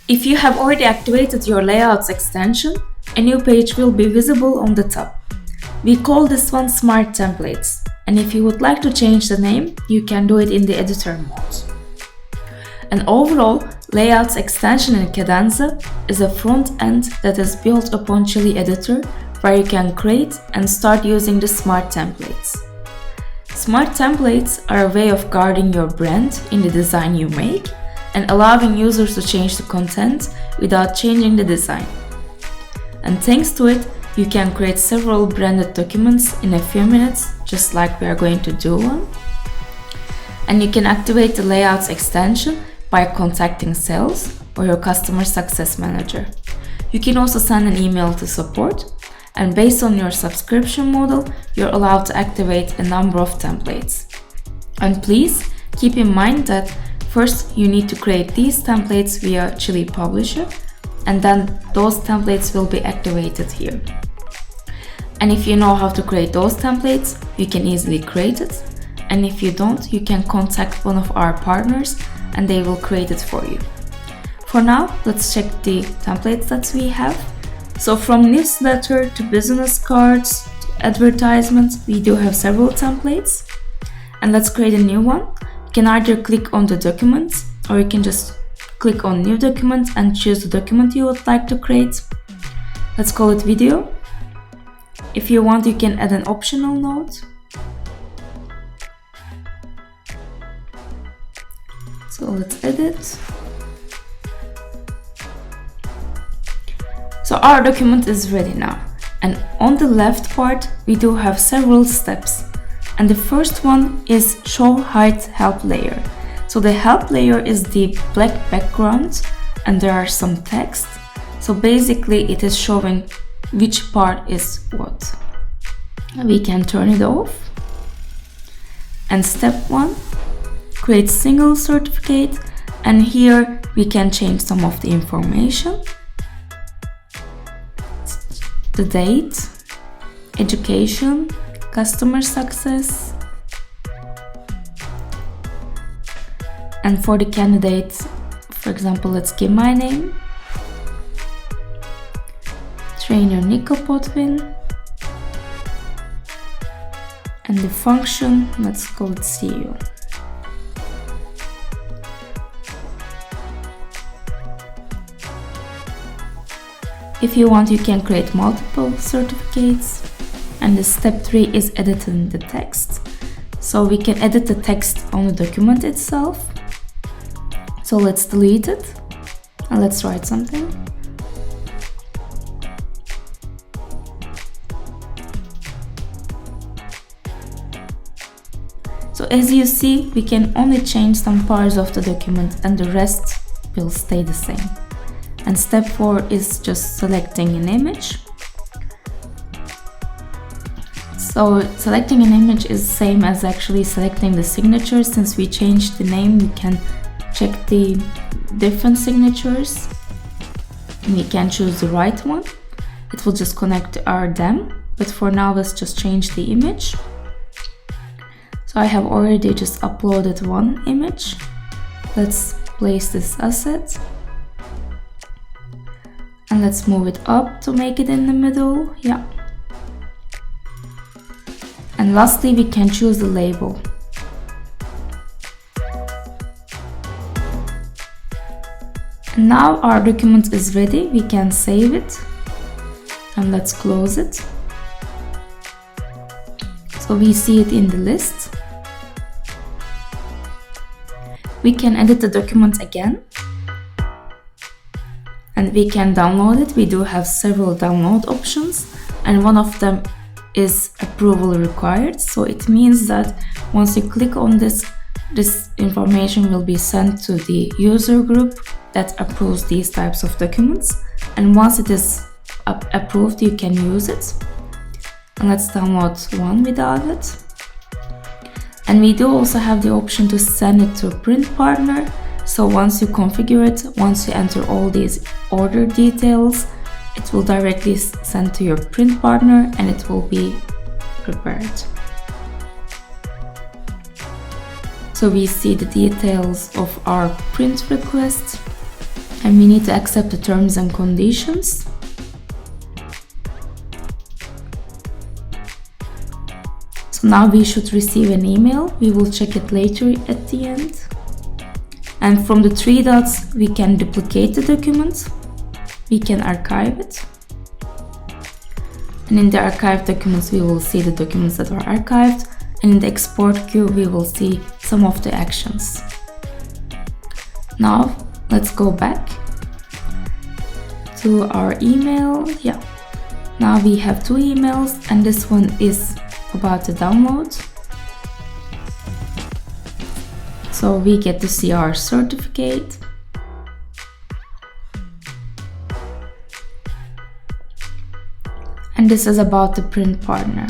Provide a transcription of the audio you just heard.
If you have already activated your Layouts extension, a new page will be visible on the top. We call this one Smart Templates, and if you would like to change the name, you can do it in the editor mode. And overall, Layouts extension in Kadence is a front end that is built upon Chili Editor, where you can create and start using the Smart Templates. Smart Templates are a way of guarding your brand in the design you make and allowing users to change the content without changing the design. And thanks to it, you can create several branded documents in a few minutes, just like we are going to do one. And you can activate the Layouts extension by contacting sales or your customer success manager. You can also send an email to support, and based on your subscription model, you're allowed to activate a number of templates. And please keep in mind that first you need to create these templates via Chili Publisher, and then those templates will be activated here. And if you know how to create those templates, you can easily create it. And if you don't, you can contact one of our partners and they will create it for you. For now, let's check the templates that we have. So from newsletter to business cards to advertisements, we do have several templates. And let's create a new one. You can either click on the document or you can just click on new document and choose the document you would like to create. Let's call it video. If you want, you can add an optional note. So let's edit. So our document is ready now. And on the left part, we do have several steps. And the first one is show hide help layer. So the help layer is the black background and there are some text. So basically it is showing which part is what. We can turn it off. And step 1, create single certificate, and here we can change some of the information. The date, education, customer success, and for the candidate, for example, let's give my name. Trainer Nico Potvin, and the function, let's call it CEO. If you want, you can create multiple certificates, and the step 3 is editing the text. So we can edit the text on the document itself. So let's delete it and let's write something. So as you see, we can only change some parts of the document and the rest will stay the same. And step 4 is just selecting an image. So selecting an image is the same as actually selecting the signature. Since we changed the name, we can check the different signatures and we can choose the right one. It will just connect our DEM, but for now let's just change the image. So I have already just uploaded one image. Let's place this asset and let's move it up to make it in the middle. Yeah. And lastly, we can choose the label. And now our document is ready. We can save it and let's close it. So we see it in the list. We can edit the document again and we can download it. We do have several download options and one of them is approval required. So it means that once you click on this information will be sent to the user group that approves these types of documents, and once it is approved you can use it. And let's download one without it. And we do also have the option to send it to a print partner. So once you configure it, once you enter all these order details, it will directly send to your print partner and it will be prepared. So we see the details of our print request. and we need to accept the terms and conditions. So now we should receive an email. We will check it later at the end. And from the three dots, we can duplicate the document. We can archive it. And in the archived documents, we will see the documents that are archived. And in the export queue, we will see some of the actions. Now, let's go back to our email. Yeah. Now we have two emails, and this one is about the download. So we get to see our certificate. And this is about the print partner.